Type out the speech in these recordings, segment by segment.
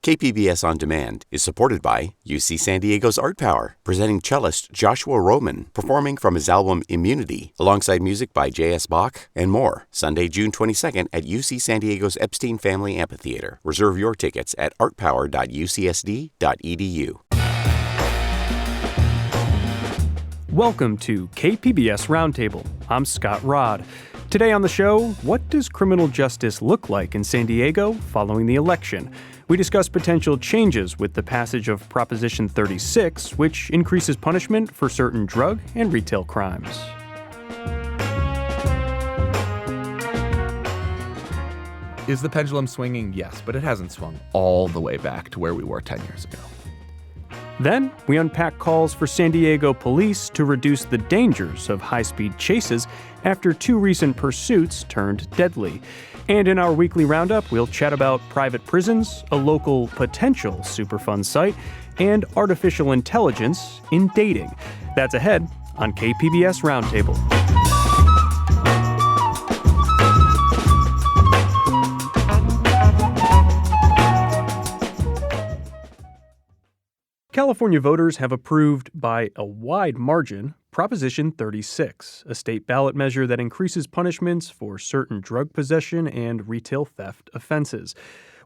KPBS On Demand is supported by UC San Diego's Art Power, presenting cellist Joshua Roman, performing from his album Immunity, alongside music by J.S. Bach and more. Sunday, June 22nd at UC San Diego's Epstein Family Amphitheater. Reserve your tickets at artpower.ucsd.edu. Welcome to KPBS Roundtable. I'm Scott Rodd. Today on the show, what does criminal justice look like in San Diego following the election? We discuss potential changes with the passage of Proposition 36, which increases punishment for certain drug and retail crimes. Is the pendulum swinging? Yes, but it hasn't swung all the way back to where we were 10 years ago. Then, we unpack calls for San Diego police to reduce the dangers of high-speed chases after two recent pursuits turned deadly. And in our weekly roundup, we'll chat about private prisons, a local potential Superfund site, and artificial intelligence in dating. That's ahead on KPBS Roundtable. California voters have approved by a wide margin Proposition 36, a state ballot measure that increases punishments for certain drug possession and retail theft offenses.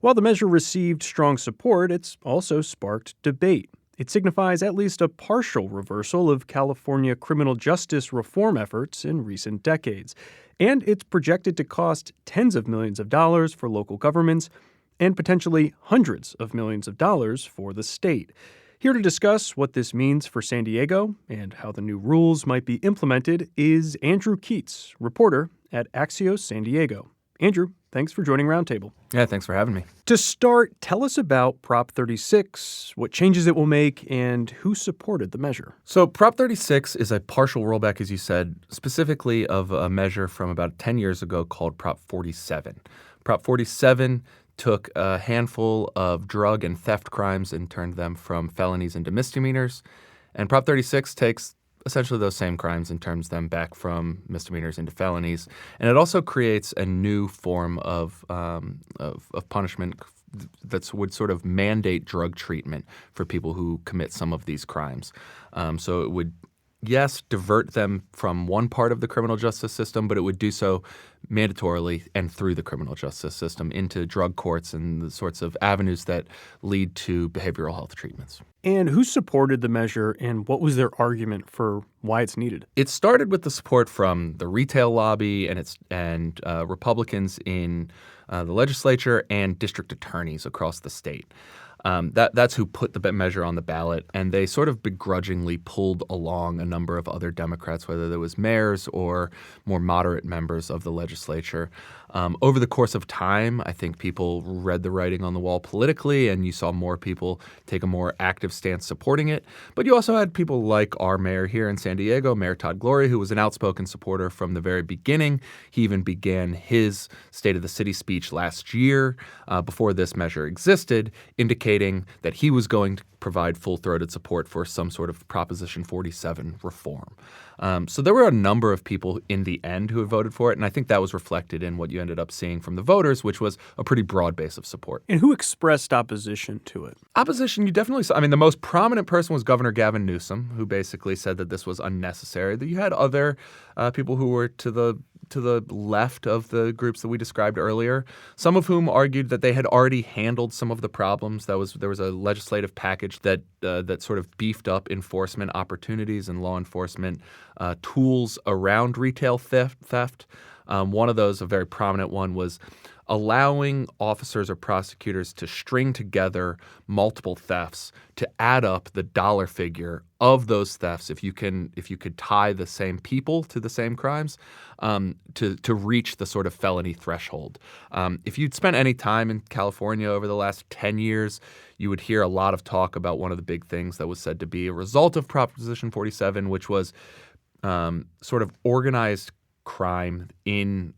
While the measure received strong support, it's also sparked debate. It signifies at least a partial reversal of California criminal justice reform efforts in recent decades. And it's projected to cost tens of millions of dollars for local governments and potentially hundreds of millions of dollars for the state. Here to discuss what this means for San Diego and how the new rules might be implemented is Andrew Keats, reporter at Axios San Diego. Andrew, thanks for joining Roundtable. Yeah, thanks for having me. To start, tell us about Prop 36, what changes it will make, and who supported the measure. So Prop 36 is a partial rollback, as you said, specifically of a measure from about 10 years ago called Prop 47. Prop 47 took a handful of drug and theft crimes and turned them from felonies into misdemeanors. And Prop 36 takes essentially those same crimes and turns them back from misdemeanors into felonies. And it also creates a new form of punishment that would sort of mandate drug treatment for people who commit some of these crimes. So it would, yes, divert them from one part of the criminal justice system, but it would do so mandatorily and through the criminal justice system into drug courts and the sorts of avenues that lead to behavioral health treatments. And who supported the measure, and what was their argument for why it's needed? It started with the support from the retail lobby and Republicans in the legislature and district attorneys across the state. That's who put the measure on the ballot, and they sort of begrudgingly pulled along a number of other Democrats, whether there was mayors or more moderate members of the legislature. Over the course of time, I think people read the writing on the wall politically, and you saw more people take a more active stance supporting it. But you also had people like our mayor here in San Diego, Mayor Todd Glory, who was an outspoken supporter from the very beginning. He even began his State of the City speech last year, before this measure existed, indicating that he was going to provide full-throated support for some sort of Proposition 47 reform. So there were a number of people in the end who had voted for it, and I think that was reflected in what you ended up seeing from the voters, which was a pretty broad base of support. And who expressed opposition to it? Opposition, you definitely saw. I mean, the most prominent person was Governor Gavin Newsom, who basically said that this was unnecessary. That you had other people who were to the left of the groups that we described earlier, some of whom argued that they had already handled some of the problems. There was a legislative package that sort of beefed up enforcement opportunities and law enforcement tools around retail theft. One of those, a very prominent one, was allowing officers or prosecutors to string together multiple thefts to add up the dollar figure of those thefts if you could tie the same people to the same crimes to reach the sort of felony threshold. If you'd spent any time in California over the last 10 years, you would hear a lot of talk about one of the big things that was said to be a result of Proposition 47, which was sort of organized crime in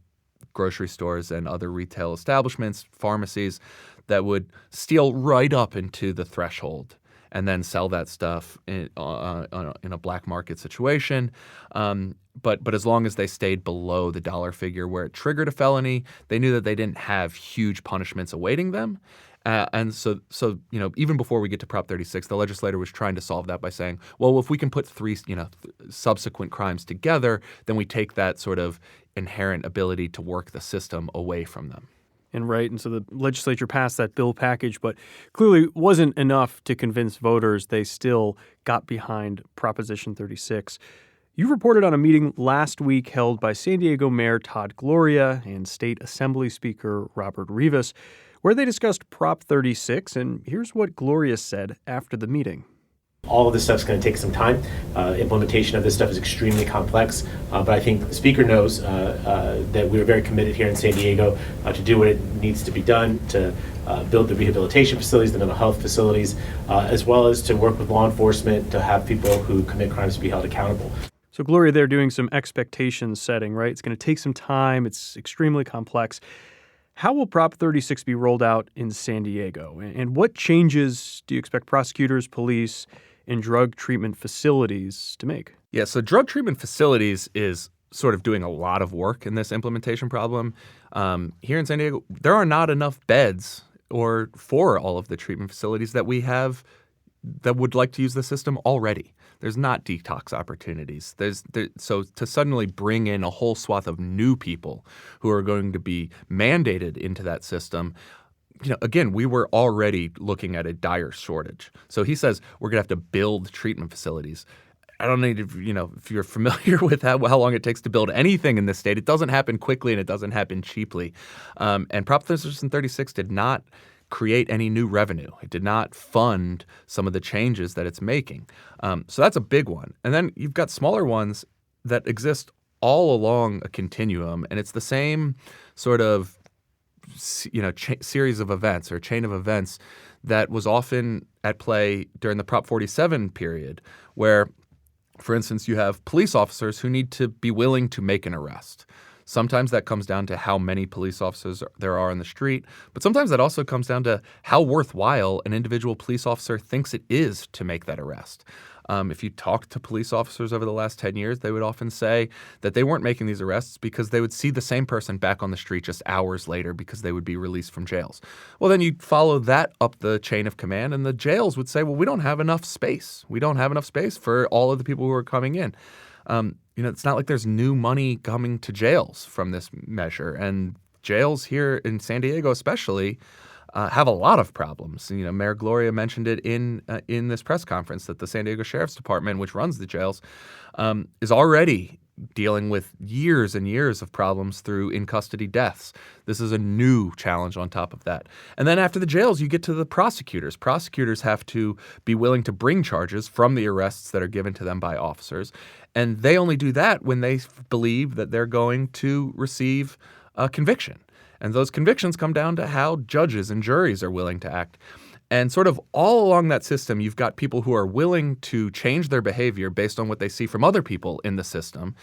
grocery stores and other retail establishments, pharmacies, that would steal right up into the threshold and then sell that stuff in a black market situation. But as long as they stayed below the dollar figure where it triggered a felony, they knew that they didn't have huge punishments awaiting them. And so even before we get to Prop 36, the legislator was trying to solve that by saying, well, if we can put three subsequent crimes together, then we take that sort of inherent ability to work the system away from them. And so the legislature passed that bill package, but clearly wasn't enough to convince voters. They still got behind Proposition 36. You reported on a meeting last week held by San Diego Mayor Todd Gloria and State Assembly Speaker Robert Rivas, where they discussed Prop 36, and here's what Gloria said after the meeting. All of this stuff's going to take some time. Implementation of this stuff is extremely complex, but I think the Speaker knows that we're very committed here in San Diego to do what it needs to be done, to build the rehabilitation facilities, the mental health facilities, as well as to work with law enforcement to have people who commit crimes to be held accountable. So Gloria, they're doing some expectation setting, right? It's going to take some time. It's extremely complex. How will Prop 36 be rolled out in San Diego? And what changes do you expect prosecutors, police, and drug treatment facilities to make? Yeah, so drug treatment facilities is sort of doing a lot of work in this implementation problem. Here in San Diego, there are not enough beds for all of the treatment facilities that we have that would like to use the system already. There's not detox opportunities. So to suddenly bring in a whole swath of new people who are going to be mandated into that system, again, we were already looking at a dire shortage. So he says we're going to have to build treatment facilities. I don't need to, if you're familiar with how long it takes to build anything in this state, it doesn't happen quickly and it doesn't happen cheaply. And Prop 36 did not create any new revenue. It did not fund some of the changes that it's making. So that's a big one. And then you've got smaller ones that exist all along a continuum, and it's the same sort of series of events or chain of events that was often at play during the Prop 47 period, where, for instance, you have police officers who need to be willing to make an arrest. Sometimes that comes down to how many police officers there are on the street, but sometimes that also comes down to how worthwhile an individual police officer thinks it is to make that arrest. If you talk to police officers over the last 10 years, they would often say that they weren't making these arrests because they would see the same person back on the street just hours later because they would be released from jails. Well, then you follow that up the chain of command, and the jails would say, well, we don't have enough space. We don't have enough space for all of the people who are coming in. It's not like there's new money coming to jails from this measure. And jails here in San Diego especially have a lot of problems. Mayor Gloria mentioned it in this press conference that the San Diego Sheriff's Department, which runs the jails, is already dealing with years and years of problems through in-custody deaths. This is a new challenge on top of that. And then after the jails, you get to the prosecutors. Prosecutors have to be willing to bring charges from the arrests that are given to them by officers. And they only do that when they believe that they're going to receive a conviction. And those convictions come down to how judges and juries are willing to act. And sort of all along that system, you've got people who are willing to change their behavior based on what they see from other people in the system.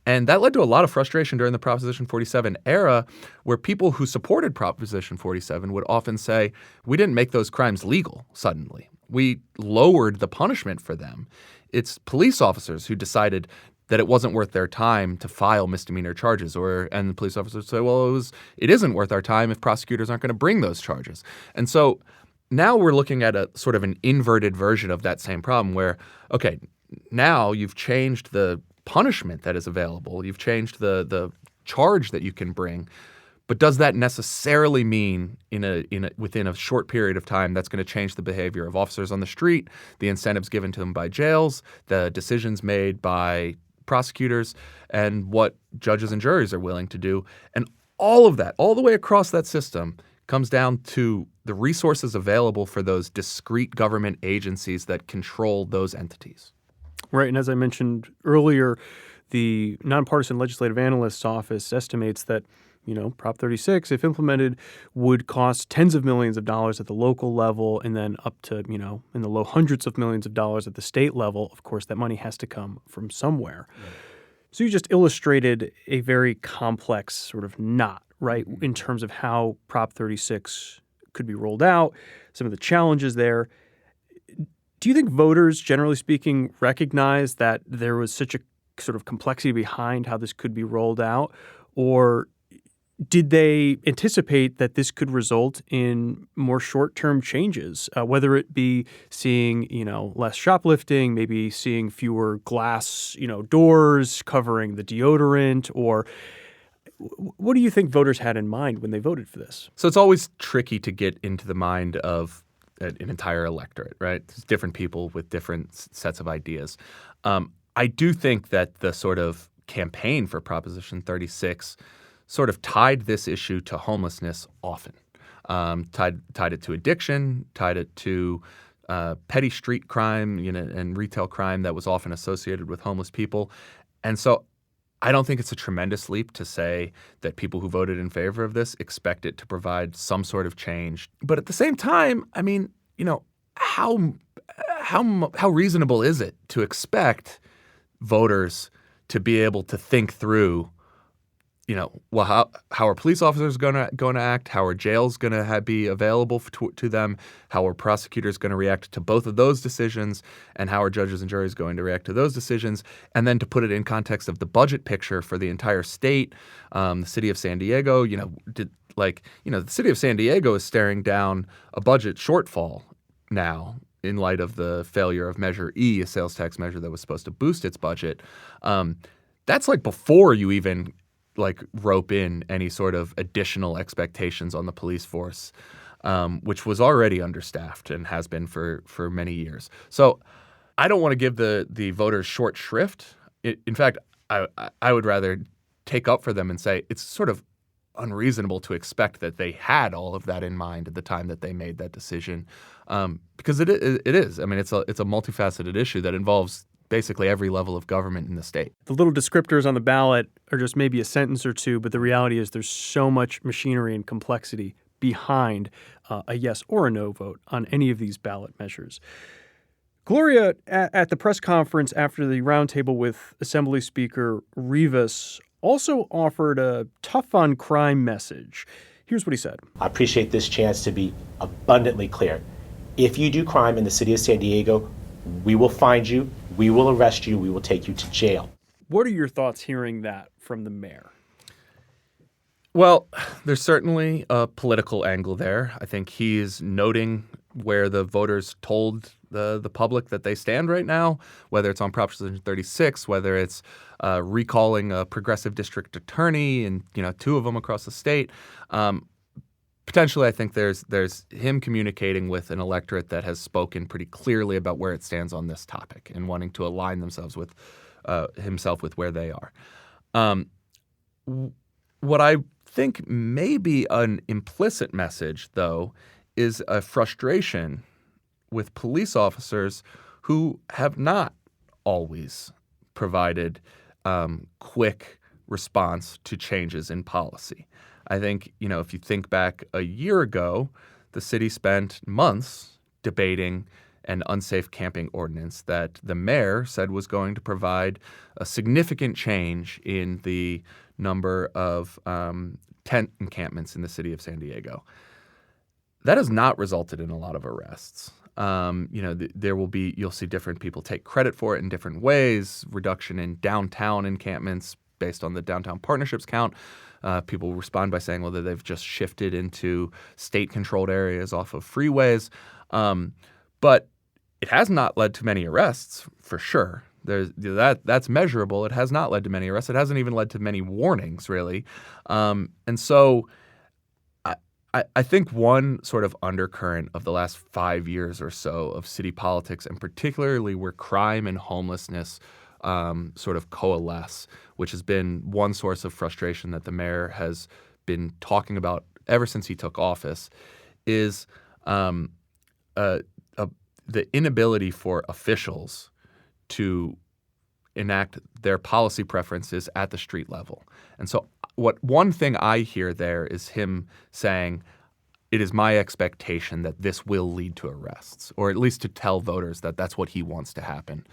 And that led to a lot of frustration during the Proposition 47 era, where people who supported Proposition 47 would often say, we didn't make those crimes legal suddenly. We lowered the punishment for them. It's police officers who decided that it wasn't worth their time to file misdemeanor charges, and the police officers say, well, it isn't worth our time if prosecutors aren't going to bring those charges. And so now we're looking at a sort of an inverted version of that same problem where, okay, now you've changed the punishment that is available. You've changed the charge that you can bring. But does that necessarily mean within a short period of time that's going to change the behavior of officers on the street, the incentives given to them by jails, the decisions made by prosecutors, and what judges and juries are willing to do? And all of that, all the way across that system, comes down to the resources available for those discrete government agencies that control those entities. Right. And as I mentioned earlier, the Nonpartisan Legislative Analyst's Office estimates that, Prop 36, if implemented, would cost tens of millions of dollars at the local level and then up to, in the low hundreds of millions of dollars at the state level. Of course, that money has to come from somewhere. Right. So you just illustrated a very complex sort of knot, right, in terms of how Prop 36 could be rolled out, some of the challenges there. Do you think voters, generally speaking, recognize that there was such a sort of complexity behind how this could be rolled out? Or Did they anticipate that this could result in more short-term changes, whether it be seeing, less shoplifting, maybe seeing fewer glass, doors covering the deodorant, or what do you think voters had in mind when they voted for this? So it's always tricky to get into the mind of an entire electorate, right? It's different people with different sets of ideas. I do think that the sort of campaign for Proposition 36 sort of tied this issue to homelessness often, tied it to addiction, tied it to petty street crime, and retail crime that was often associated with homeless people. And so I don't think it's a tremendous leap to say that people who voted in favor of this expect it to provide some sort of change. But at the same time, I mean, how reasonable is it to expect voters to be able to think through, how are police officers going to act? How are jails going to be available to them? How are prosecutors going to react to both of those decisions? And how are judges and juries going to react to those decisions? And then to put it in context of the budget picture for the entire state, the city of San Diego, the city of San Diego is staring down a budget shortfall now in light of the failure of Measure E, a sales tax measure that was supposed to boost its budget. That's before you even rope in any sort of additional expectations on the police force, which was already understaffed and has been for many years. So I don't want to give the voters short shrift. In fact, I would rather take up for them and say it's sort of unreasonable to expect that they had all of that in mind at the time that they made that decision, because it is. I mean, it's a multifaceted issue that involves basically every level of government in the state. The little descriptors on the ballot are just maybe a sentence or two, but the reality is there's so much machinery and complexity behind a yes or a no vote on any of these ballot measures. Gloria, at the press conference after the roundtable with Assembly Speaker Rivas, also offered a tough on crime message. Here's what he said. I appreciate this chance to be abundantly clear. If you do crime in the city of San Diego, we will find you, we will arrest you, we will take you to jail. What are your thoughts hearing that from the mayor? Well, there's certainly a political angle there. I think he is noting where the voters told the public that they stand right now, whether it's on Proposition 36, whether it's recalling a progressive district attorney and, two of them across the state. Potentially, I think there's him communicating with an electorate that has spoken pretty clearly about where it stands on this topic and wanting to align themselves with himself with where they are. What I think may be an implicit message, though, is a frustration with police officers who have not always provided quick response to changes in policy. I think, if you think back a year ago, the city spent months debating an unsafe camping ordinance that the mayor said was going to provide a significant change in the number of tent encampments in the city of San Diego. That has not resulted in a lot of arrests. You'll see different people take credit for it in different ways, reduction in downtown encampments based on the downtown partnerships count. People respond by saying, well, that they've just shifted into state-controlled areas off of freeways. But it has not led to many arrests, for sure. That's measurable. It has not led to many arrests. It hasn't even led to many warnings, really. And so I think one sort of undercurrent of the last 5 years or so of city politics, and particularly where crime and homelessness sort of coalesce, which has been one source of frustration that the mayor has been talking about ever since he took office, is the inability for officials to enact their policy preferences at the street level. And so one thing I hear there is him saying, it is my expectation that this will lead to arrests, or at least to tell voters that that's what he wants to happen.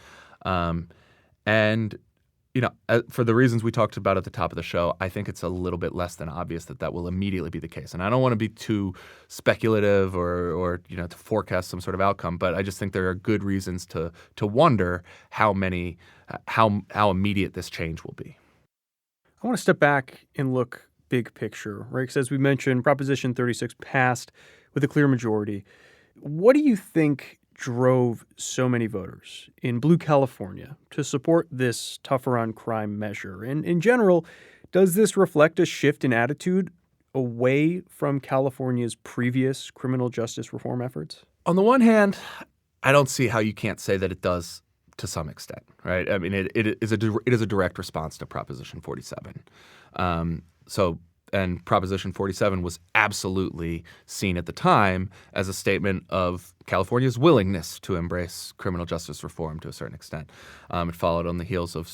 And for the reasons we talked about at the top of the show, I think it's a little bit less than obvious that will immediately be the case. And I don't want to be too speculative or to forecast some sort of outcome, but I just think there are good reasons to wonder how immediate this change will be. I want to step back and look big picture, right? Because as we mentioned, Proposition 36 passed with a clear majority. What do you think drove so many voters in Blue California to support this tougher on crime measure? And in general, does this reflect a shift in attitude away from California's previous criminal justice reform efforts? On the one hand, I don't see how you can't say that it does to some extent, right? I mean, it is a direct response to Proposition 47. And Proposition 47 was absolutely seen at the time as a statement of California's willingness to embrace criminal justice reform to a certain extent. It followed on the heels of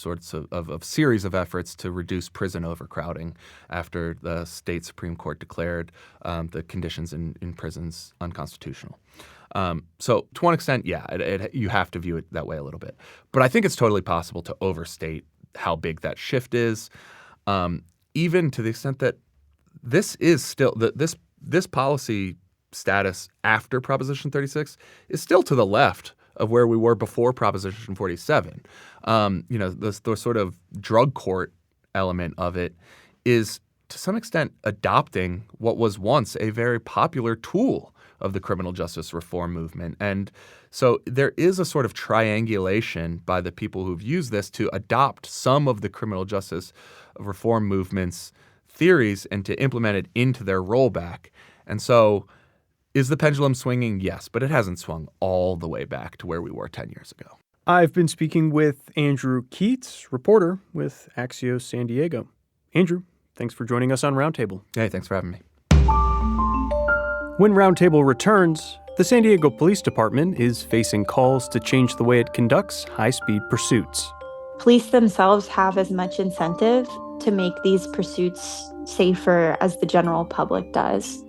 of series of efforts to reduce prison overcrowding after the state Supreme Court declared the conditions in prisons unconstitutional. So to one extent, yeah, you have to view it that way a little bit. But I think it's totally possible to overstate how big that shift is, even to the extent that this is still this policy status after Proposition 36 is still to the left of where we were before Proposition 47. The sort of drug court element of it is to some extent adopting what was once a very popular tool of the criminal justice reform movement. And so there is a sort of triangulation by the people who've used this to adopt some of the criminal justice reform movement's theories and to implement it into their rollback. And so is the pendulum swinging? Yes, but it hasn't swung all the way back to where we were 10 years ago. I've been speaking with Andrew Keats, reporter with Axios San Diego. Andrew, thanks for joining us on Roundtable. Hey, thanks for having me. When Roundtable returns, the San Diego Police Department is facing calls to change the way it conducts high-speed pursuits. Police themselves have as much incentive to make these pursuits safer as the general public does.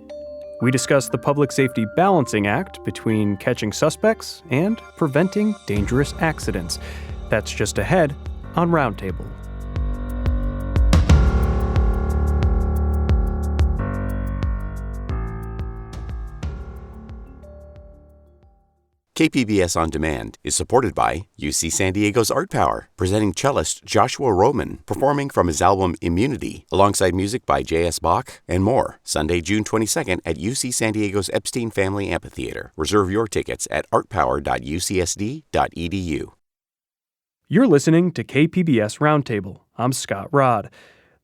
We discuss the Public Safety Balancing Act between catching suspects and preventing dangerous accidents. That's just ahead on Roundtable. KPBS On Demand is supported by UC San Diego's Art Power, presenting cellist Joshua Roman, performing from his album Immunity, alongside music by J.S. Bach and more, Sunday, June 22nd at UC San Diego's Epstein Family Amphitheater. Reserve your tickets at artpower.ucsd.edu. You're listening to KPBS Roundtable. I'm Scott Rod.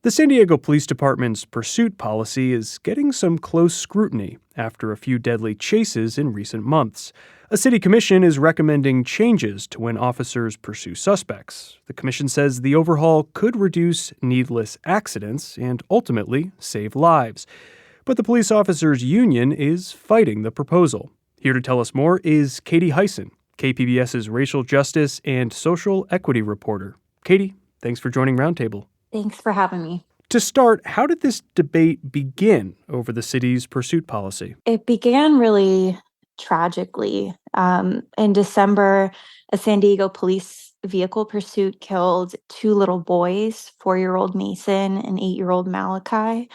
The San Diego Police Department's pursuit policy is getting some close scrutiny after a few deadly chases in recent months. A city commission is recommending changes to when officers pursue suspects. The commission says the overhaul could reduce needless accidents and ultimately save lives. But the police officers' union is fighting the proposal. Here to tell us more is Katie Hyson, KPBS's racial justice and social equity reporter. Katie, thanks for joining Roundtable. Thanks for having me. To start, how did this debate begin over the city's pursuit policy? It began really tragically. In December, a San Diego police vehicle pursuit killed two little boys, 4-year-old Mason and 8-year-old Malachi.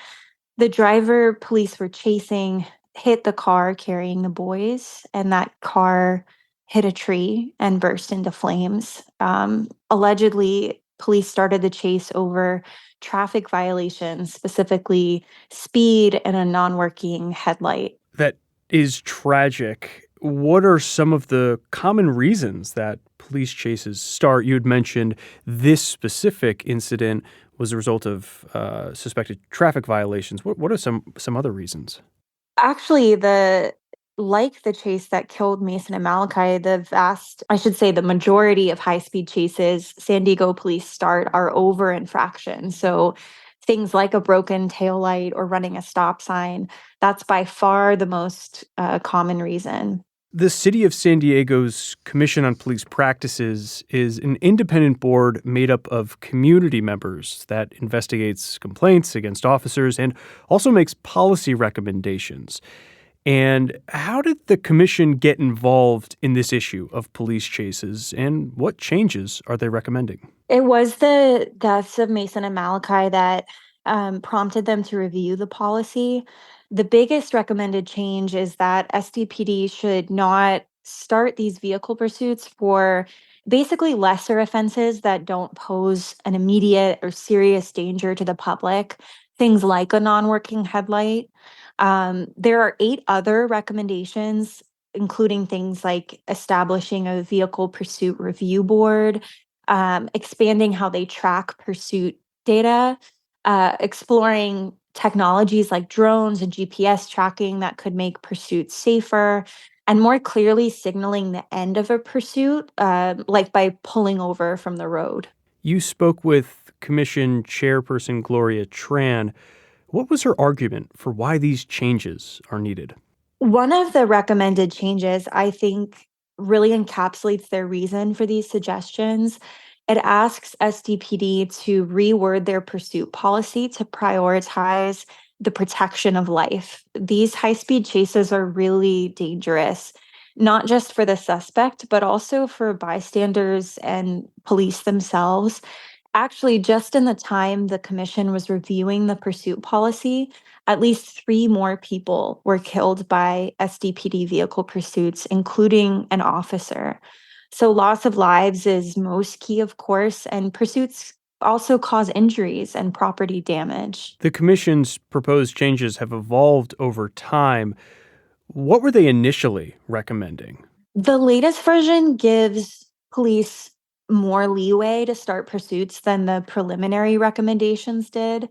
The driver police were chasing hit the car carrying the boys, and that car hit a tree and burst into flames. Allegedly, police started the chase over traffic violations, specifically speed and a non-working headlight. That is tragic. What are some of the common reasons that police chases start? You had mentioned this specific incident was a result of suspected traffic violations. What are some other reasons? Actually, like the chase that killed Mason and Malachi, the majority of high-speed chases San Diego police start are over infractions. So things like a broken taillight or running a stop sign, that's by far the most common reason. The City of San Diego's Commission on Police Practices is an independent board made up of community members that investigates complaints against officers and also makes policy recommendations. And how did the commission get involved in this issue of police chases, and what changes are they recommending? It was the deaths of Mason and Malachi that prompted them to review the policy. The biggest recommended change is that SDPD should not start these vehicle pursuits for basically lesser offenses that don't pose an immediate or serious danger to the public. things like a non-working headlight. There are 8 other recommendations, including things like establishing a vehicle pursuit review board, expanding how they track pursuit data, exploring technologies like drones and GPS tracking that could make pursuits safer, and more clearly signaling the end of a pursuit, like by pulling over from the road. You spoke with Commission Chairperson Gloria Tran. What was her argument for why these changes are needed? One of the recommended changes, I think, really encapsulates their reason for these suggestions. It asks SDPD to reword their pursuit policy to prioritize the protection of life. These high speed chases are really dangerous, not just for the suspect, but also for bystanders and police themselves. Actually, just in the time the commission was reviewing the pursuit policy, at least 3 more people were killed by SDPD vehicle pursuits, including an officer. So loss of lives is most key, of course, and pursuits also cause injuries and property damage. The Commission's proposed changes have evolved over time. What were they initially recommending? The latest version gives police more leeway to start pursuits than the preliminary recommendations did.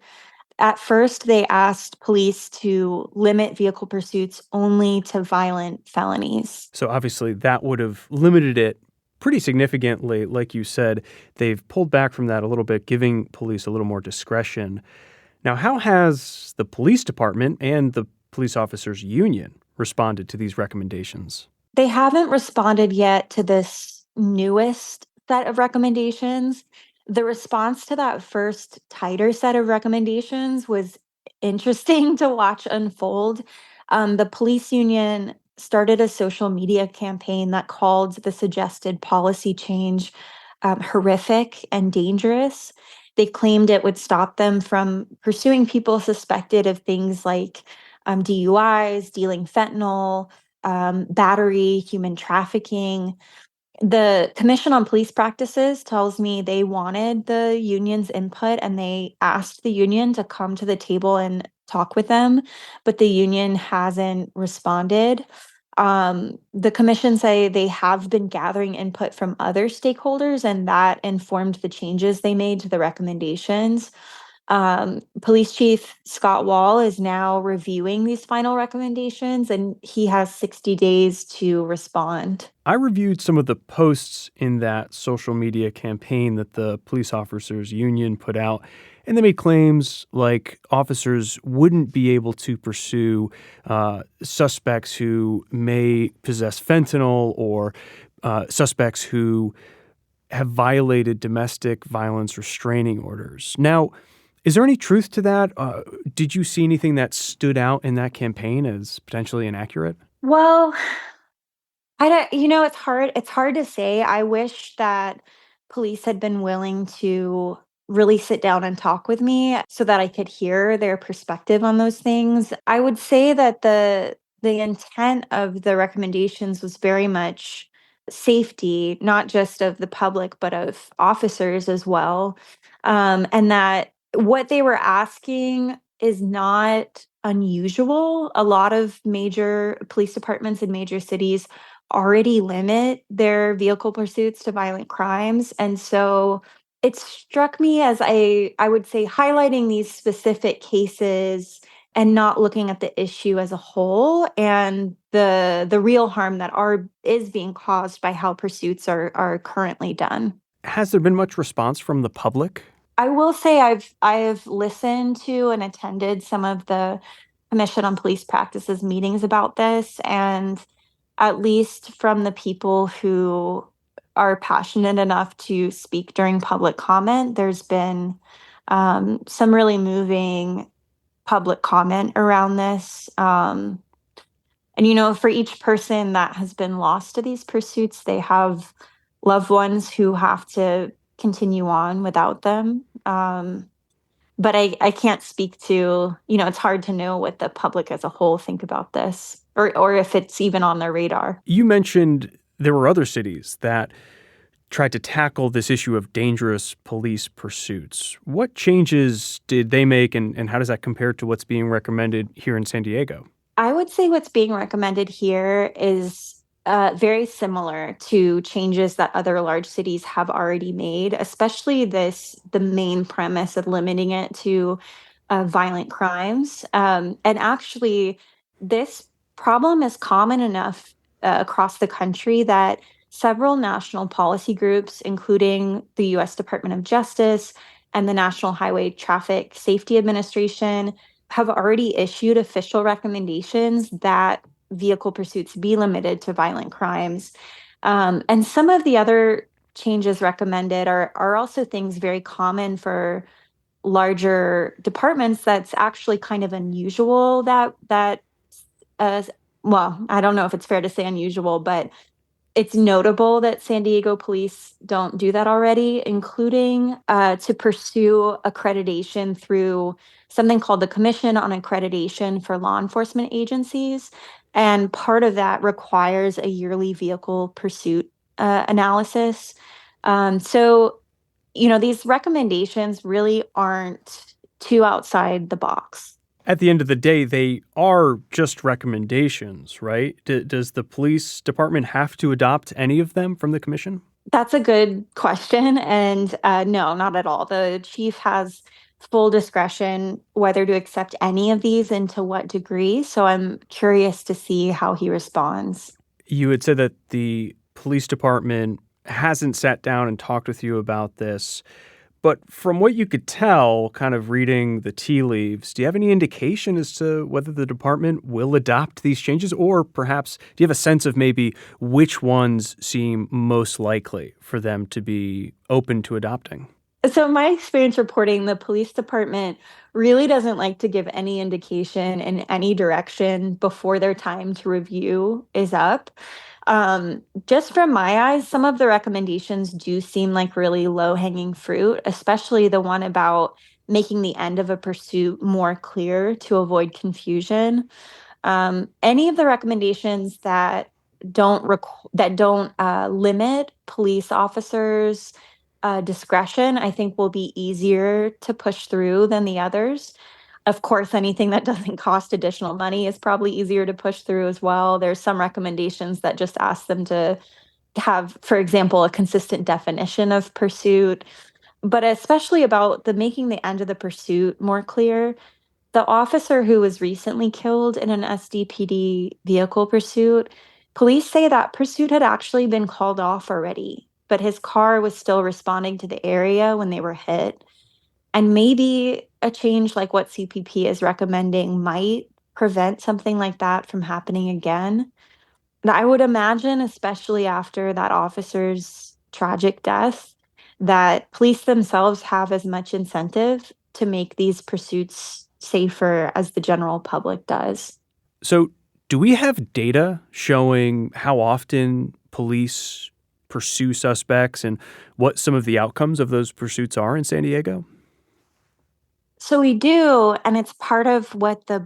At first, they asked police to limit vehicle pursuits only to violent felonies. So obviously that would have limited it pretty significantly. Like you said, they've pulled back from that a little bit, giving police a little more discretion. Now, how has the police department and the police officers union responded to these recommendations? They haven't responded yet to this newest set of recommendations. The response to that first tighter set of recommendations was interesting to watch unfold. The police union started a social media campaign that called the suggested policy change horrific and dangerous. They claimed it would stop them from pursuing people suspected of things like DUIs, dealing fentanyl, battery, human trafficking. The Commission on Police Practices tells me they wanted the union's input and they asked the union to come to the table and talk with them, but the union hasn't responded. The commission say they have been gathering input from other stakeholders, and that informed the changes they made to the recommendations. Police Chief Scott Wall is now reviewing these final recommendations, and he has 60 days to respond. I reviewed some of the posts in that social media campaign that the police officers union put out, and they made claims like officers wouldn't be able to pursue suspects who may possess fentanyl or suspects who have violated domestic violence restraining orders. Now, is there any truth to that? Did you see anything that stood out in that campaign as potentially inaccurate? Well, I don't, it's hard to say. I wish that police had been willing to really sit down and talk with me so that I could hear their perspective on those things. I would say that the intent of the recommendations was very much safety, not just of the public, but of officers as well. And that what they were asking is not unusual. A lot of major police departments in major cities already limit their vehicle pursuits to violent crimes. And so it struck me as I would say highlighting these specific cases and not looking at the issue as a whole and the real harm that is being caused by how pursuits are currently done. Has there been much response from the public? I will say I've listened to and attended some of the Commission on Police Practices meetings about this, and at least from the people who are passionate enough to speak during public comment, there's been some really moving public comment around this. And for each person that has been lost to these pursuits, they have loved ones who have to continue on without them. But I can't speak to, it's hard to know what the public as a whole think about this or if it's even on their radar. You mentioned there were other cities that tried to tackle this issue of dangerous police pursuits. What changes did they make, and how does that compare to what's being recommended here in San Diego? I would say what's being recommended here is very similar to changes that other large cities have already made, especially the main premise of limiting it to violent crimes. And actually, this problem is common enough across the country that several national policy groups, including the US Department of Justice and the National Highway Traffic Safety Administration, have already issued official recommendations that vehicle pursuits be limited to violent crimes. And some of the other changes recommended are also things very common for larger departments that's actually kind of unusual that uh, well, I don't know if it's fair to say unusual, but it's notable that San Diego police don't do that already, including to pursue accreditation through something called the Commission on Accreditation for Law Enforcement Agencies. And part of that requires a yearly vehicle pursuit analysis. So, these recommendations really aren't too outside the box. At the end of the day, they are just recommendations, right? Does the police department have to adopt any of them from the commission? That's a good question. And no, not at all. The chief has full discretion whether to accept any of these and to what degree. So I'm curious to see how he responds. You had said that the police department hasn't sat down and talked with you about this. But from what you could tell, kind of reading the tea leaves, do you have any indication as to whether the department will adopt these changes? Or perhaps do you have a sense of maybe which ones seem most likely for them to be open to adopting? So my experience reporting, the police department really doesn't like to give any indication in any direction before their time to review is up. Just from my eyes, some of the recommendations do seem like really low-hanging fruit, especially the one about making the end of a pursuit more clear to avoid confusion. Any of the recommendations that don't limit police officers' discretion, I think will be easier to push through than the others. Of course, anything that doesn't cost additional money is probably easier to push through as well. There's some recommendations that just ask them to have, for example, a consistent definition of pursuit, but especially about the making the end of the pursuit more clear. The officer who was recently killed in an SDPD vehicle pursuit, police say that pursuit had actually been called off already, but his car was still responding to the area when they were hit. And maybe a change like what CPP is recommending might prevent something like that from happening again. And I would imagine, especially after that officer's tragic death, that police themselves have as much incentive to make these pursuits safer as the general public does. So, do we have data showing how often police pursue suspects and what some of the outcomes of those pursuits are in San Diego? So we do, and it's part of what the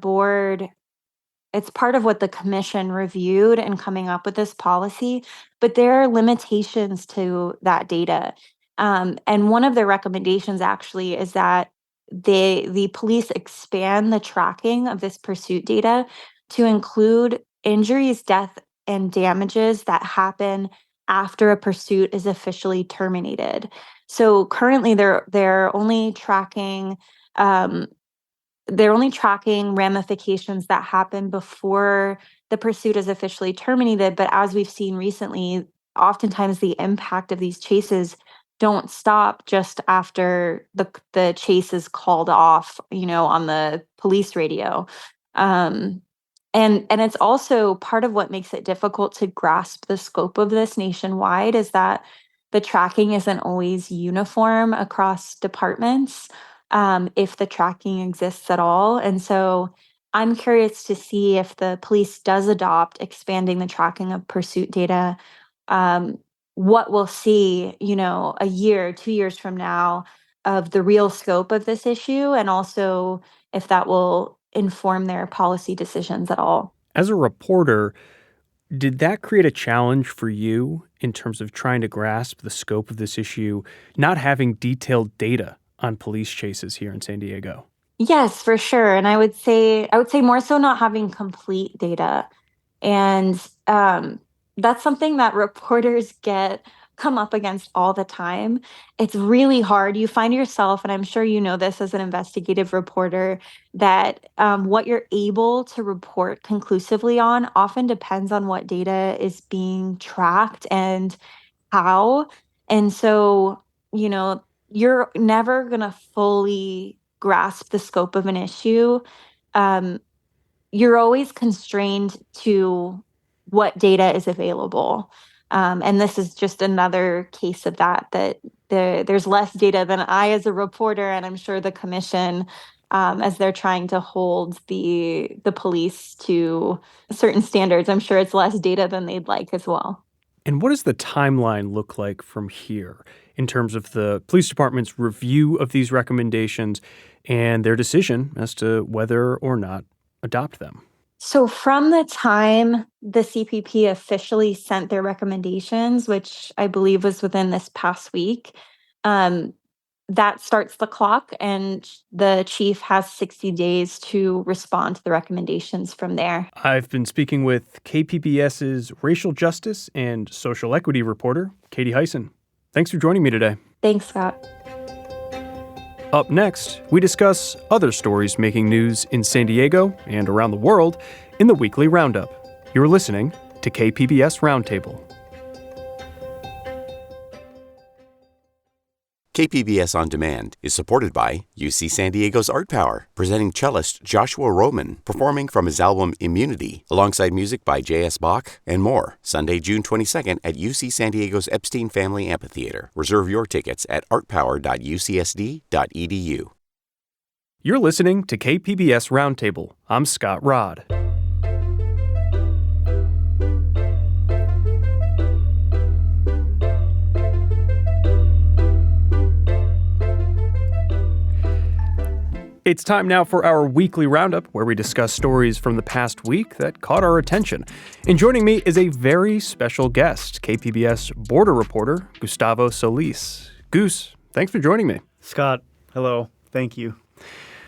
commission reviewed in coming up with this policy, but there are limitations to that data. And one of the recommendations actually is that the police expand the tracking of this pursuit data to include injuries, death, and damages that happen after a pursuit is officially terminated. So currently, um, they're only tracking ramifications that happen before the pursuit is officially terminated. But as we've seen recently, oftentimes the impact of these chases don't stop just after the chase is called off, on the police radio. Um, and it's also part of what makes it difficult to grasp the scope of this nationwide is that the tracking isn't always uniform across departments, if the tracking exists at all. And so I'm curious to see if the police does adopt expanding the tracking of pursuit data, um, what we'll see, a year, 2 years from now of the real scope of this issue, and also if that will inform their policy decisions at all. As a reporter, Did that create a challenge for you in terms of trying to grasp the scope of this issue, not having detailed data on police chases here in San Diego? Yes, for sure. And I would say more so not having complete data. And that's something that reporters get come up against all the time. It's really hard. You find yourself, and I'm sure you know this as an investigative reporter, that what you're able to report conclusively on often depends on what data is being tracked and how. And so, you know, you're never going to fully grasp the scope of an issue. Um, you're always constrained to what data is available. And this is just another case of that there's less data than I as a reporter, and I'm sure the commission, as they're trying to hold the police to certain standards, I'm sure it's less data than they'd like as well. And what does the timeline look like from here in terms of the police department's review of these recommendations and their decision as to whether or not adopt them? So from the time the CPP officially sent their recommendations, which I believe was within this past week, um, that starts the clock, and the chief has 60 days to respond to the recommendations from there. I've been speaking with KPBS's racial justice and social equity reporter, Katie Hyson. Thanks for joining me today. Thanks, Scott. Up next, we discuss other stories making news in San Diego and around the world in the weekly roundup. You're listening to KPBS Roundtable. KPBS On Demand is supported by UC San Diego's Art Power, presenting cellist Joshua Roman, performing from his album Immunity, alongside music by J.S. Bach and more, Sunday, June 22nd at UC San Diego's Epstein Family Amphitheater. Reserve your tickets at artpower.ucsd.edu. You're listening to KPBS Roundtable. I'm Scott Rod. It's time now for our weekly roundup, where we discuss stories from the past week that caught our attention. And joining me is a very special guest, KPBS border reporter Gustavo Solis. Goose, thanks for joining me. Scott, hello. Thank you.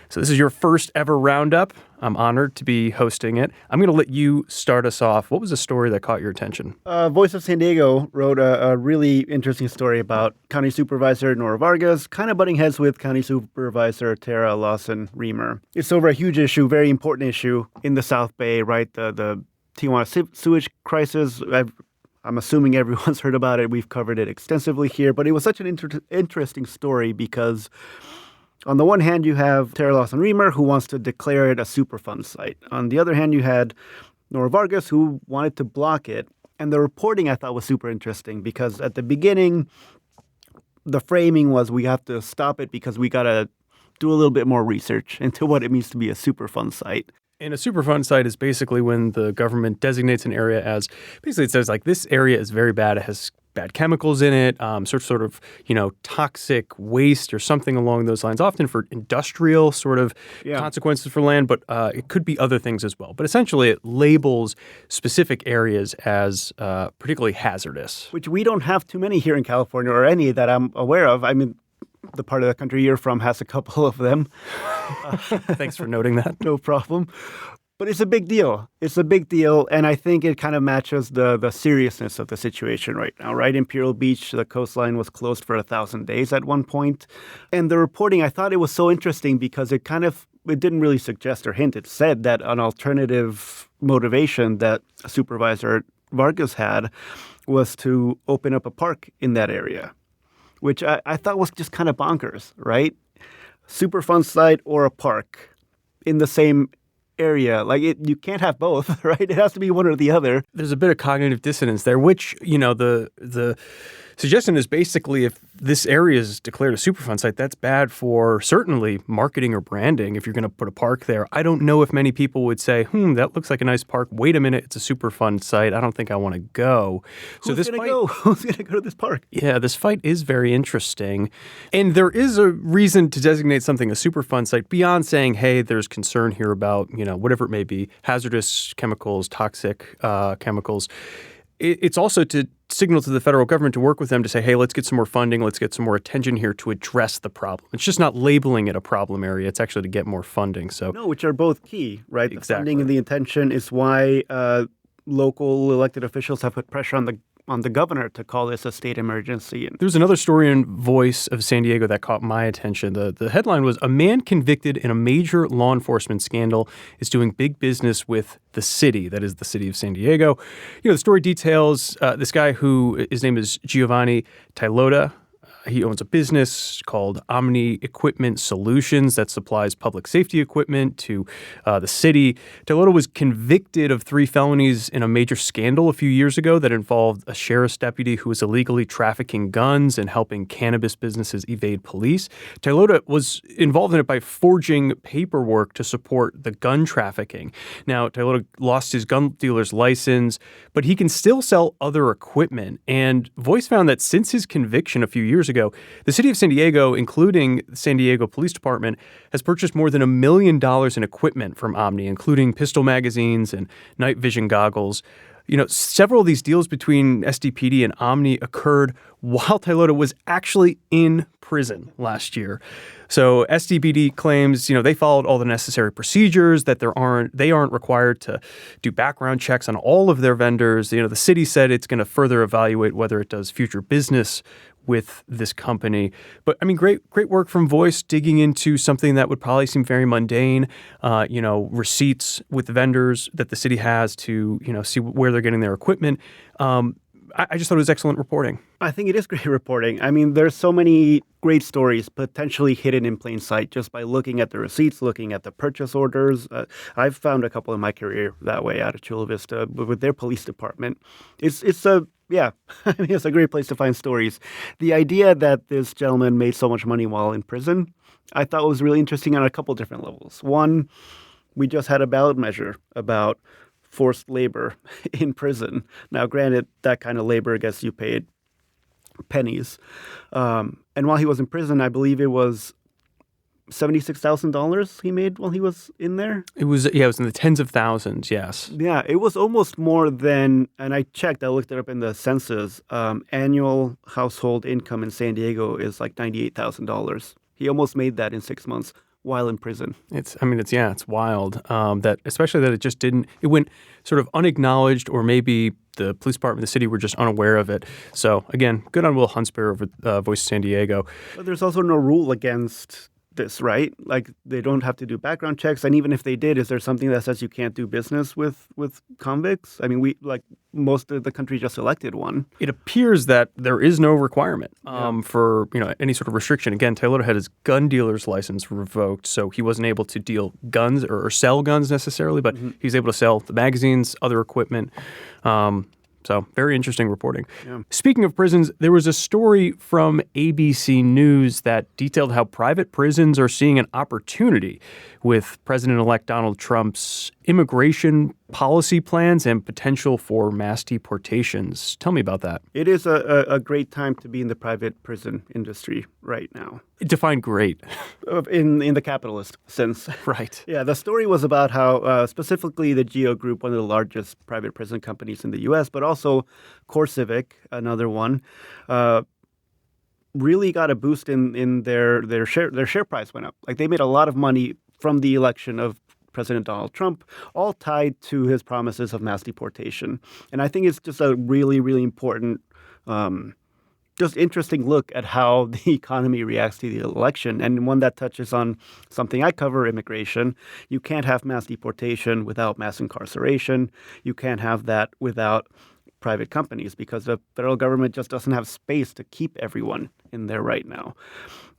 So this is your first ever roundup. I'm honored to be hosting it. I'm going to let you start us off. What was the story that caught your attention? Voice of San Diego wrote a really interesting story about County Supervisor Nora Vargas kind of butting heads with County Supervisor Tara Lawson-Remer. It's over a huge issue, very important issue in the South Bay, right? The Tijuana sewage crisis. I'm assuming everyone's heard about it. We've covered it extensively here, but it was such an interesting story because on the one hand, you have Tara Lawson-Remer, who wants to declare it a Superfund site. On the other hand, you had Nora Vargas, who wanted to block it. And the reporting I thought was super interesting because at the beginning, the framing was we have to stop it because we got to do a little bit more research into what it means to be a Superfund site. And a Superfund site is basically when the government designates an area as, basically it says like this area is very bad. It has bad chemicals in it, sort of, toxic waste or something along those lines, often for industrial sort of consequences for land, but it could be other things as well. But essentially it labels specific areas as particularly hazardous. Which we don't have too many here in California, or any that I'm aware of. I mean, the part of the country you're from has a couple of them. Thanks for noting that. No problem. But it's a big deal. It's a big deal, and I think it kind of matches the seriousness of the situation right now, right? Imperial Beach, the coastline was closed for 1,000 days at one point. And the reporting, I thought it was so interesting because it didn't really suggest or hint. It said that an alternative motivation that Supervisor Vargas had was to open up a park in that area, which I thought was just kind of bonkers, right? Superfund site or a park in the same area. You can't have both, right? It has to be one or the other. There's a bit of cognitive dissonance there, which, the suggestion is basically if this area is declared a Superfund site, that's bad for certainly marketing or branding if you're going to put a park there. I don't know if many people would say, that looks like a nice park. Wait a minute, it's a Superfund site. I don't think I want to go. Who's going to go? Who's going to go to this park? Yeah, this fight is very interesting. And there is a reason to designate something a Superfund site beyond saying, hey, there's concern here about, whatever it may be, hazardous chemicals, toxic chemicals. It's also to signal to the federal government to work with them to say, hey, let's get some more funding, let's get some more attention here to address the problem. It's just not labeling it a problem area. It's actually to get more funding. No, which are both key, right? Exactly. The funding and the intention is why local elected officials have put pressure on the governor to call this a state emergency. There's another story in Voice of San Diego that caught my attention. The headline was, a man convicted in a major law enforcement scandal is doing big business with the city, that is the city of San Diego. The story details this guy who, his name is Giovanni Tailota. He owns a business called Omni Equipment Solutions that supplies public safety equipment to the city. Tailota was convicted of 3 felonies in a major scandal a few years ago that involved a sheriff's deputy who was illegally trafficking guns and helping cannabis businesses evade police. Tailota was involved in it by forging paperwork to support the gun trafficking. Now, Tailota lost his gun dealer's license, but he can still sell other equipment. And Voice found that since his conviction a few years ago, the city of San Diego, including the San Diego Police Department, has purchased more than $1 million in equipment from Omni, including pistol magazines and night vision goggles. Several of these deals between SDPD and Omni occurred while Tailota was actually in prison last year. So SDPD claims, they followed all the necessary procedures, that they aren't required to do background checks on all of their vendors. The city said it's going to further evaluate whether it does future business with this company. But great work from Voice digging into something that would probably seem very mundane, receipts with vendors that the city has to, see where they're getting their equipment. I just thought it was excellent reporting. I think it is great reporting. There's so many great stories potentially hidden in plain sight just by looking at the receipts, looking at the purchase orders. I've found a couple in my career that way out of Chula Vista with their police department. It's a great place to find stories. The idea that this gentleman made so much money while in prison, I thought was really interesting on a couple different levels. One, we just had a ballot measure about forced labor in prison. Now, granted, that kind of labor, I guess you paid pennies. And while he was in prison, I believe it was $76,000 he made while he was in there. It was in the tens of thousands, yes. Yeah, it was almost more than, and I looked it up in the census, annual household income in San Diego is like $98,000. He almost made that in 6 months while in prison. It's wild that, especially that it went sort of unacknowledged, or maybe the police department, the city were just unaware of it. So again, good on Will Huntsberger over Voice of San Diego. But there's also no rule against this, right? Like, they don't have to do background checks, and even if they did, is there something that says you can't do business with convicts? We, like most of the country, just elected one. It appears that there is no requirement for any sort of restriction. Again, Tailota had his gun dealer's license revoked, so he wasn't able to deal guns or sell guns necessarily, but he was able to sell the magazines, other equipment. So very interesting reporting. Yeah. Speaking of prisons, there was a story from ABC News that detailed how private prisons are seeing an opportunity with President-elect Donald Trump's immigration policy plans and potential for mass deportations. Tell me about that. It is a great time to be in the private prison industry right now. Define great. In the capitalist sense. Right. Yeah, the story was about how specifically the Geo Group, one of the largest private prison companies in the U.S., but also CoreCivic, another one, really got a boost in their share price went up. Like, they made a lot of money from the election of President Donald Trump, all tied to his promises of mass deportation. And I think it's just a really, really important, just interesting look at how the economy reacts to the election, and one that touches on something I cover, immigration. You can't have mass deportation without mass incarceration. You can't have that without private companies, because the federal government just doesn't have space to keep everyone in there right now.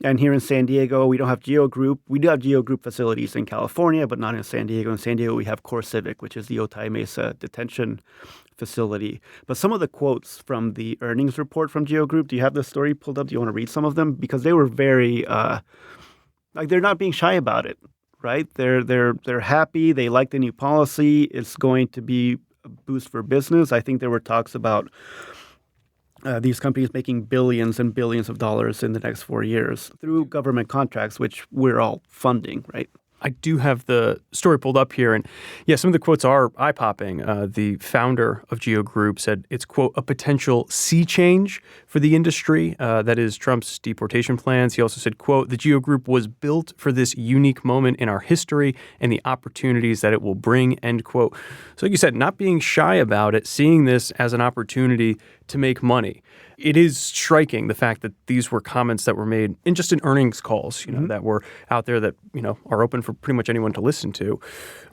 And here in San Diego, we don't have Geo Group. We do have Geo Group facilities in California, but not in San Diego. In San Diego, we have CoreCivic, which is the Otay Mesa detention facility. But some of the quotes from the earnings report from Geo Group, do you have the story pulled up? Do you want to read some of them? Because they were very, they're not being shy about it, right? They're happy. They like the new policy. It's going to be a boost for business. I think there were talks about these companies making billions and billions of dollars in the next 4 years through government contracts, which we're all funding, right? I do have the story pulled up here. And yeah, some of the quotes are eye-popping. The founder of Geo Group said it's, quote, a potential sea change for the industry. That is Trump's deportation plans. He also said, quote, the Geo Group was built for this unique moment in our history and the opportunities that it will bring, end quote. So like you said, not being shy about it, seeing this as an opportunity to make money. It is striking, the fact that these were comments that were made in earnings calls, that were out there that, are open for pretty much anyone to listen to.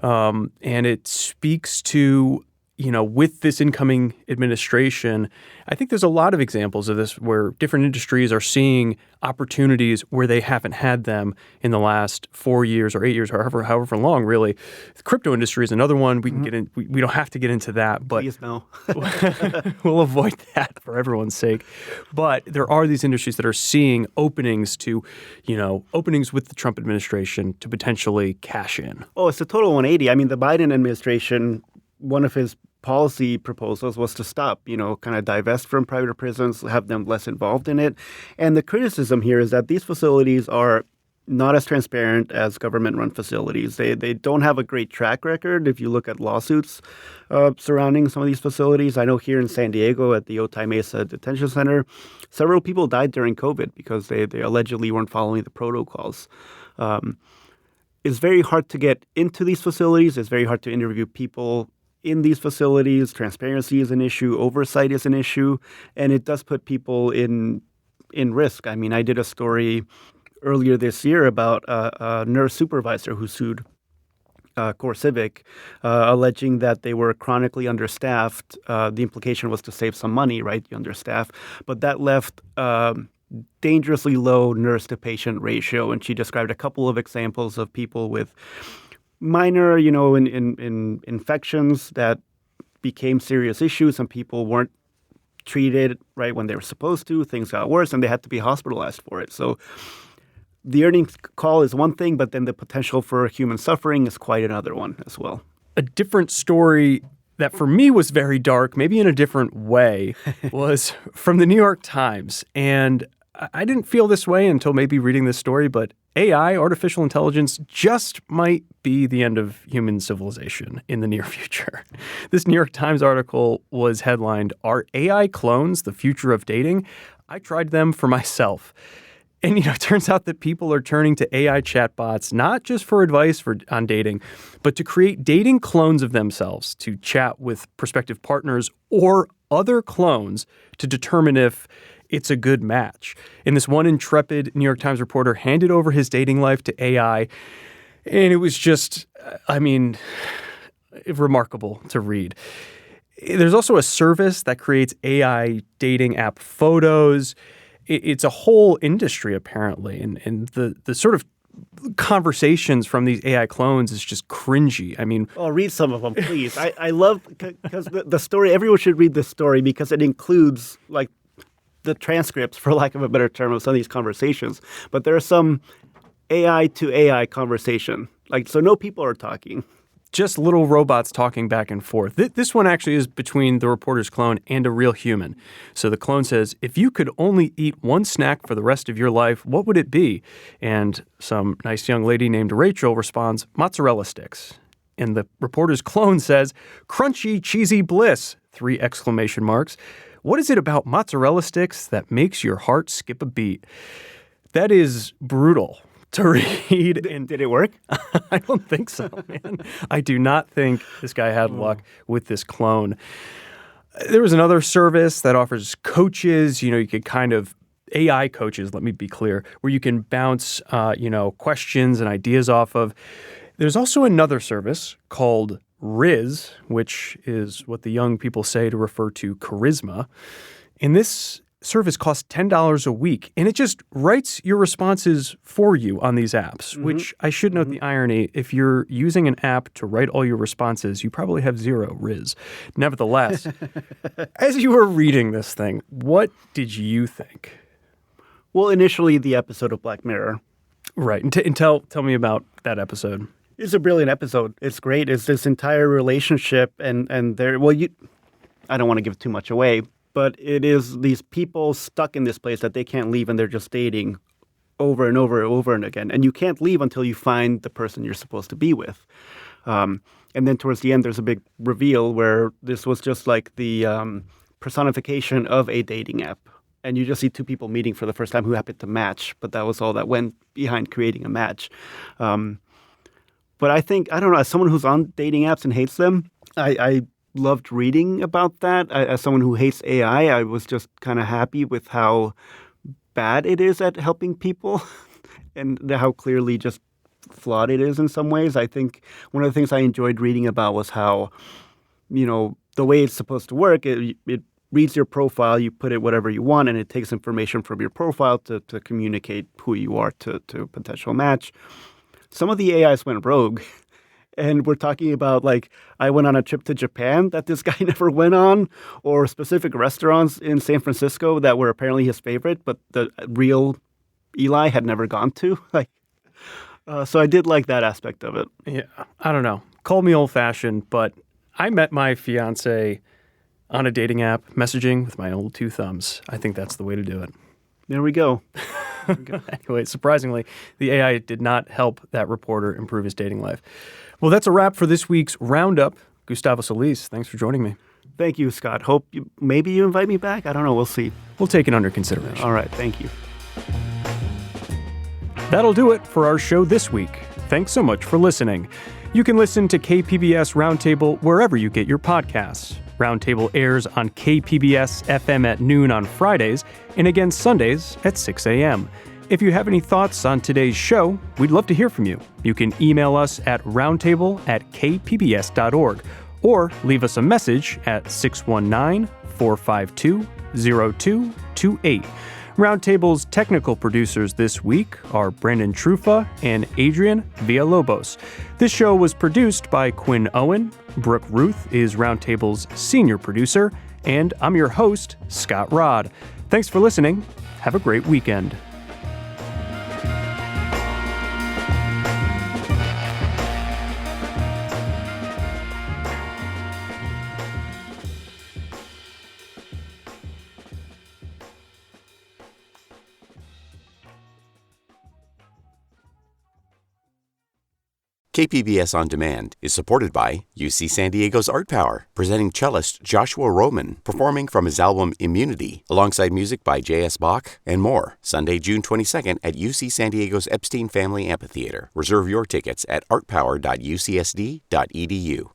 And it speaks to, with this incoming administration, I think there's a lot of examples of this where different industries are seeing opportunities where they haven't had them in the last 4 years or 8 years, however long, really. The crypto industry is another one. We can get in. We don't have to get into that, but Please no. we'll avoid that for everyone's sake. But there are these industries that are seeing openings to, openings with the Trump administration to potentially cash in. Oh, it's a total 180. I mean, the Biden administration, one of his policy proposals was to stop, kind of divest from private prisons, have them less involved in it. And the criticism here is that these facilities are not as transparent as government-run facilities. They don't have a great track record if you look at lawsuits surrounding some of these facilities. I know here in San Diego at the Otay Mesa Detention Center, several people died during COVID because they allegedly weren't following the protocols. It's very hard to get into these facilities. It's very hard to interview people in these facilities. Transparency is an issue. Oversight is an issue. And it does put people in risk. I mean, I did a story earlier this year about a nurse supervisor who sued CoreCivic, alleging that they were chronically understaffed. The implication was to save some money, right? You understaff. But that left dangerously low nurse-to-patient ratio. And she described a couple of examples of people with minor, in infections that became serious issues. Some people weren't treated right when they were supposed to. Things got worse, and they had to be hospitalized for it. So the earnings call is one thing, but then the potential for human suffering is quite another one as well. A different story that for me was very dark, maybe in a different way, was from the New York Times. And I didn't feel this way until maybe reading this story, but AI, artificial intelligence, just might be the end of human civilization in the near future. This New York Times article was headlined, "Are AI clones the future of dating? I tried them for myself." And, it turns out that people are turning to AI chatbots not just for advice on dating, but to create dating clones of themselves to chat with prospective partners or other clones to determine if it's a good match. And this one intrepid New York Times reporter handed over his dating life to AI. And it was just, remarkable to read. There's also a service that creates AI dating app photos. It's a whole industry, apparently. And the sort of conversations from these AI clones is just cringy. Oh, read some of them, please. I love, because the story, everyone should read this story because it includes, the transcripts, for lack of a better term, of some of these conversations. But there are some AI to AI conversation. So no people are talking. Just little robots talking back and forth. This one actually is between the reporter's clone and a real human. So the clone says, if you could only eat one snack for the rest of your life, what would it be? And some nice young lady named Rachel responds, mozzarella sticks. And the reporter's clone says, crunchy, cheesy bliss, 3 exclamation marks. What is it about mozzarella sticks that makes your heart skip a beat? That is brutal to read. Did it work? I don't think so, man. I do not think this guy had luck with this clone. There was another service that offers coaches. You could kind of AI coaches, let me be clear, where you can bounce, questions and ideas off of. There's also another service called Riz, which is what the young people say to refer to charisma. And this service costs $10 a week, and it just writes your responses for you on these apps, which I should note the irony. If you're using an app to write all your responses, you probably have zero Riz. Nevertheless, as you were reading this thing, what did you think? Well, initially, the episode of Black Mirror. Right. And tell me about that episode. It's a brilliant episode. It's great. It's this entire relationship and there. Well, I don't want to give too much away, but it is these people stuck in this place that they can't leave, and they're just dating over and over and again. And you can't leave until you find the person you're supposed to be with. And then towards the end, there's a big reveal where this was just like the personification of a dating app. And you just see two people meeting for the first time who happened to match, but that was all that went behind creating a match. But I think, I don't know, as someone who's on dating apps and hates them, I loved reading about that. As someone who hates AI, I was just kind of happy with how bad it is at helping people and how clearly just flawed it is in some ways. I think one of the things I enjoyed reading about was how, the way it's supposed to work, it reads your profile, you put it whatever you want, and it takes information from your profile to communicate who you are to a potential match. Some of the AIs went rogue. And we're talking about, like, I went on a trip to Japan that this guy never went on, or specific restaurants in San Francisco that were apparently his favorite, but the real Eli had never gone to. So I did like that aspect of it. Yeah, I don't know. Call me old-fashioned, but I met my fiance on a dating app, messaging with my old two thumbs. I think that's the way to do it. There we go. Anyway, surprisingly, the AI did not help that reporter improve his dating life. Well, that's a wrap for this week's Roundup. Gustavo Solis, thanks for joining me. Thank you, Scott. Hope maybe you invite me back. I don't know. We'll see. We'll take it under consideration. All right. Thank you. That'll do it for our show this week. Thanks so much for listening. You can listen to KPBS Roundtable wherever you get your podcasts. Roundtable airs on KPBS FM at noon on Fridays and again Sundays at 6 a.m. If you have any thoughts on today's show, we'd love to hear from you. You can email us at roundtable@kpbs.org or leave us a message at 619-452-0228. Roundtable's technical producers this week are Brandon Trufa and Adrian Villalobos. This show was produced by Quinn Owen. Brooke Ruth is Roundtable's senior producer, and I'm your host, Scott Rod. Thanks for listening. Have a great weekend. KPBS On Demand is supported by UC San Diego's Art Power, presenting cellist Joshua Roman, performing from his album Immunity, alongside music by J.S. Bach and more, Sunday, June 22nd at UC San Diego's Epstein Family Amphitheater. Reserve your tickets at artpower.ucsd.edu.